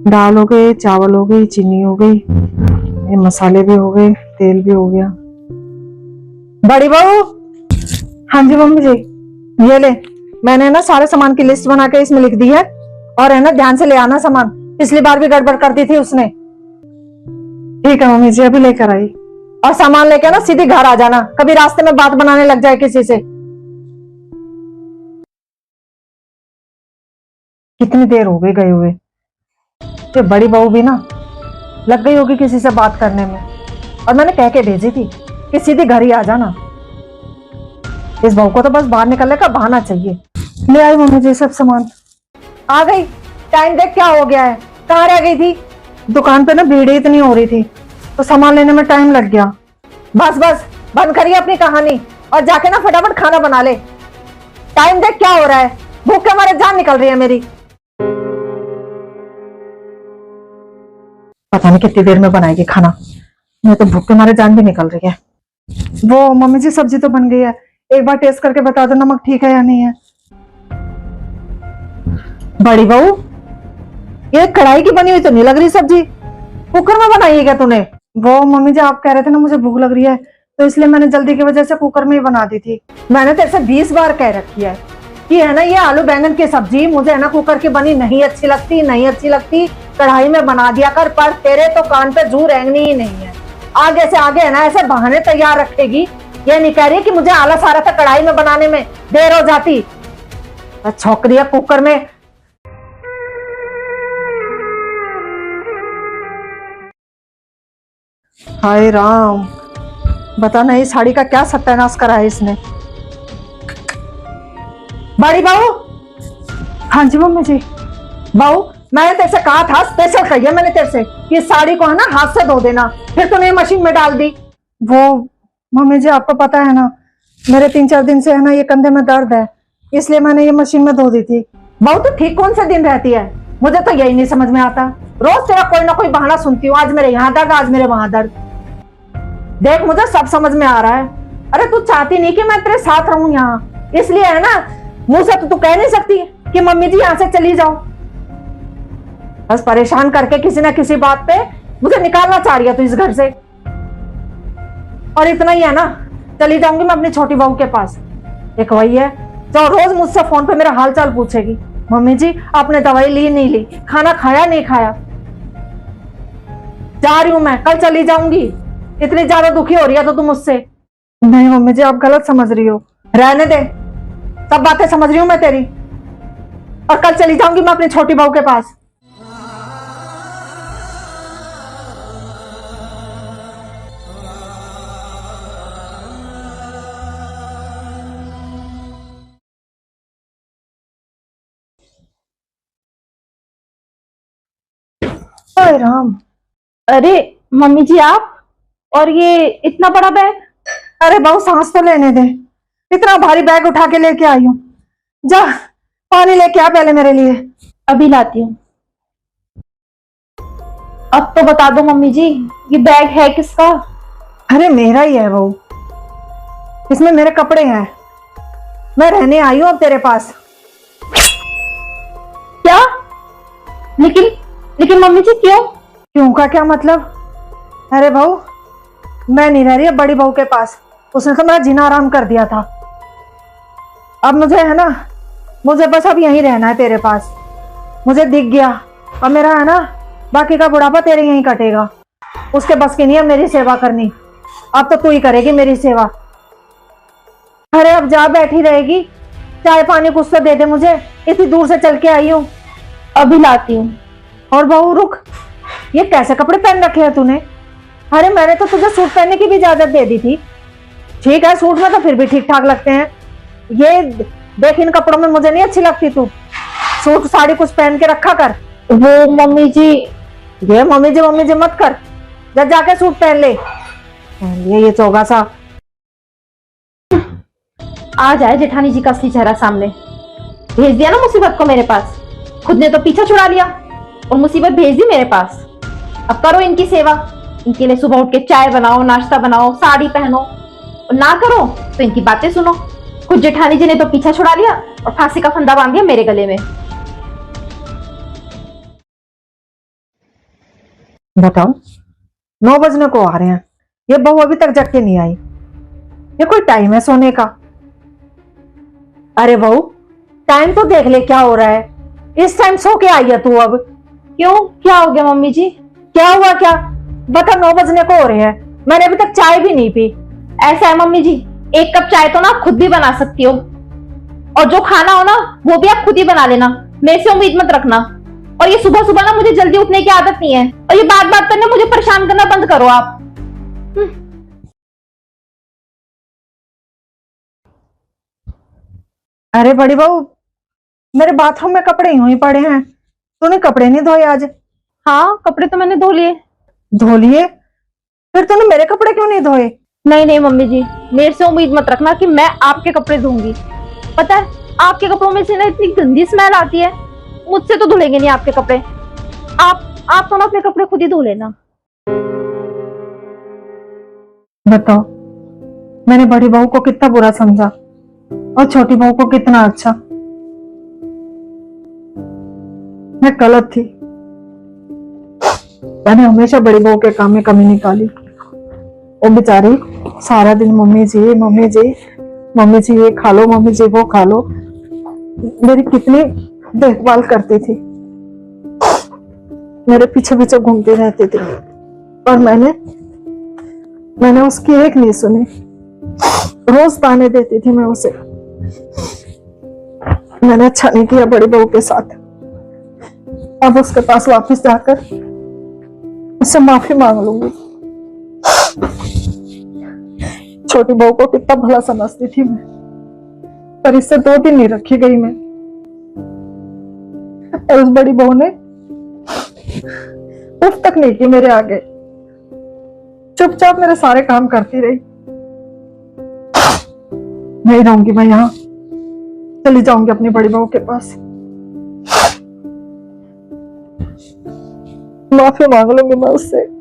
दाल हो गई, चावल हो गई, चीनी हो गई, ये मसाले भी हो गए, तेल भी हो गया। बड़ी बहू। हाँ जी मम्मी जी। ये ले, मैंने ना सारे सामान की लिस्ट बना के इसमें लिख दी है, और है ना ध्यान से ले आना सामान, पिछली बार भी गड़बड़ कर दी थी उसने। ठीक है मम्मी जी, अभी लेकर आई। और सामान लेके ना सीधे घर आ जाना, कभी रास्ते में बात बनाने लग जाए किसी से। कितनी देर हो गई गए हुए, ये बड़ी बहू भी ना लग गई होगी किसी से बात करने में, और मैंने कह के भेजी थी कि सीधे घर ही आ जाना। इस बहू को तो बस बाहर निकलने का बहाना चाहिए। ले आई मम्मी जी सब सामान। आ गई। टाइम देख क्या हो गया है, कहाँ रह गई थी? दुकान पे ना भीड़ ही इतनी हो रही थी तो सामान लेने में टाइम लग गया। बस बस बंद करिए अपनी कहानी और जाके ना फटाफट खाना बना ले। टाइम देख क्या हो रहा है, भूख के मारे जान निकल रही है मेरी। पता नहीं कितनी देर में बनाएगी खाना, मैं तो भूख के मारे जान भी निकल रही है। वो मम्मी जी सब्जी तो बन गई है, एक बार टेस्ट करके बता दो नमक ठीक है या नहीं है। बड़ी बहू, ये कढ़ाई की बनी हुई तो नहीं लग रही सब्जी, कुकर में बनाई है क्या तूने? वो मम्मी जी आप कह रहे थे ना मुझे भूख लग रही है, तो इसलिए मैंने जल्दी की वजह से कुकर में ही बना दी थी। मैंने तेरे से 20 बार कह रखी है कि है ना ये आलू बैंगन की सब्जी मुझे है ना कुकर की बनी नहीं अच्छी लगती, नहीं अच्छी लगती, कढ़ाई में बना दिया कर। पर तेरे तो कान पे जू रेंगनी ही नहीं है। आगे से आगे है ना ऐसे बहाने तैयार रखेगी। ये नहीं कह रही कि मुझे आलस आ रहा था कढ़ाई में बनाने में, देर हो जाती। छोकरी है कुकर में। हाय राम, बता नहीं साड़ी का क्या सत्यानाश करा है इसने। बड़ी बहू। हाँ जी मम्मी जी। बहू, मैंने तेरे से कहा था, स्पेशल कही है मैंने तेरे से कि साड़ी को है ना हाथ से धो देना, फिर तूने मशीन में डाल दी। वो मम्मी जी आपको पता है ना मेरे 3-4 दिन से है ना ये कंधे में दर्द है, इसलिए मैंने ये मशीन में धो दी थी। बहू तू ठीक कौन से दिन रहती है, मुझे तो यही नहीं समझ में आता। रोज तेरा कोई ना कोई बहाना सुनती हूँ, आज मेरे यहाँ दर्द, आज मेरे वहां दर्द। देख मुझे सब समझ में आ रहा है। अरे तू चाहती नहीं कि मैं तेरे साथ रहूं यहाँ, इसलिए है ना मुंह से तो तू कह नहीं सकती कि मम्मी जी यहाँ से चली जाओ। बस परेशान करके किसी ना किसी बात पे मुझे निकालना चाह रही है तू इस घर से। और इतना ही है ना, चली जाऊंगी मैं अपनी छोटी बहू के पास। एक वही है जो रोज मुझसे फोन पे मेरा हाल चाल पूछेगी, मम्मी जी आपने दवाई ली नहीं ली, खाना खाया नहीं खाया। जा रही हूं मैं, कल चली जाऊंगी। इतनी ज्यादा दुखी हो रही है तो तुम मुझसे। नहीं मम्मी जी आप गलत समझ रही हो, रहने दे, सब बातें समझ रही हूँ मैं तेरी। और कल चली जाऊंगी मैं अपनी छोटी बहू के पास। हाय राम। अरे मम्मी जी आप, और ये इतना बड़ा बैग? अरे बहू सांस तो लेने दे, इतना भारी बैग उठा के लेके आई हूँ। जा पानी लेके आ पहले मेरे लिए। अभी लाती हूँ। अब तो बता दो मम्मी जी, ये बैग है किसका? अरे मेरा ही है बहू, इसमें मेरे कपड़े हैं, मैं रहने आई हूँ अब तेरे पास। क्या? लेकिन लेकिन मम्मी जी क्यों? क्यों का क्या मतलब? अरे बहू मैं नहीं रह रही अब बड़ी बहू के पास, उसने तो मेरा जीना आराम कर दिया था। अब मुझे है ना, मुझे बस अब यहीं रहना है तेरे पास। मुझे दिख गया और मेरा है ना बाकी का बुढ़ापा तेरे यहीं कटेगा। उसके बस की नहीं है मेरी सेवा करनी, अब तो तू ही करेगी मेरी सेवा। अरे अब जा बैठी रहेगी, चाय पानी कुछ तो दे दे मुझे, इतनी दूर से चल के आई हूँ। अभी लाती हूँ। और बहू रुक, ये कैसे कपड़े पहन रखे हैं तूने? अरे मैंने तो तुझे सूट पहनने की भी इजाजत दे दी थी। ठीक है सूट में तो फिर भी ठीक ठाक लगते हैं, ये देख इन कपड़ों में मुझे नहीं अच्छी लगती तू। सूट साड़ी कुछ पहन के रखा कर। वो मम्मी जी, ये मम्मी जी मत कर, जब जाके सूट पहन ले। पहन लिया ये चोगा सा। आ जाए जेठानी जी का असली चेहरा सामने। भेज दिया ना मुसीबत को मेरे पास, खुद ने तो पीछा छुड़ा लिया और मुसीबत भेज दी मेरे पास। अब करो इनकी सेवा, इनके लिए सुबह उठ के चाय बनाओ, नाश्ता बनाओ, साड़ी पहनो, और ना करो तो इनकी बातें सुनो। खुद जेठानी जी ने तो पीछा छुड़ा लिया और फांसी का फंदा बांध दिया मेरे गले में। बताओ, 9 बजने को आ रहे हैं, ये बहू अभी तक जग के नहीं आई। ये कोई टाइम है सोने का? अरे बहू, टाइम तो देख ले क्या हो रहा है। इस टाइम सो के आई है तू अब? क्यों, क्या हो गया मम्मी जी? क्या हुआ क्या? बता, 9 बजने को हो रहे हैं, मैंने अभी तक चाय भी नहीं पी। ऐसा है मम्मी जी, 1 कप चाय तो ना आप खुद भी बना सकती हो, और जो खाना हो ना वो भी आप खुद ही बना लेना, मेरे से उम्मीद मत रखना। और ये सुबह सुबह ना मुझे जल्दी उठने की आदत नहीं है, और ये बात बात पर ना मुझे परेशान करना बंद करो आप। अरे बड़ी बहू, मेरे बाथरूम में कपड़े यूं ही पड़े हैं, तूने कपड़े नहीं धोए आज? हाँ, कपड़े तो मैंने धो लिए। धो लिए? फिर तूने मेरे कपड़े क्यों नहीं धोए? नहीं नहीं मम्मी जी, मेरे से उम्मीद मत रखना कि मैं आपके कपड़े धोऊंगी। पता है, आपके कपड़ों में से ना इतनी गंदी स्मेल आती है, मुझसे तो धुलेंगे नहीं आपके कपड़े। आप तो ना अपने कपड़े खुद ही धो लेना। बताओ, मैंने बड़ी बहू को कितना बुरा समझा और छोटी बहू को कितना अच्छा। मैं गलत थी, मैंने हमेशा बड़ी बहू के काम में कमी निकाली। वो बेचारी सारा दिन मम्मी जी मम्मी जी मम्मी जी ये खा लो, मम्मी जी वो खा लो, मेरी कितनी देखभाल करती थी, मेरे पीछे पीछे घूमती रहती थी, और मैंने उसकी एक नहीं सुनी। रोज ताने देती थी मैं उसे। मैंने अच्छा नहीं किया बड़ी बहू के साथ। अब उसके पास वापस जाकर उससे माफी मांग लूंगी। छोटी बहू को कितना भला समझती थी मैं, पर इससे 2 दिन नहीं रखी गई मैं। और उस बड़ी बहू ने उफ तक नहीं की मेरे आगे, चुपचाप मेरे सारे काम करती रही। नहीं रहूंगी मैं यहाँ, चली जाऊंगी अपनी बड़ी बहू के पास, माफी मांग लूंगी मैं उससे।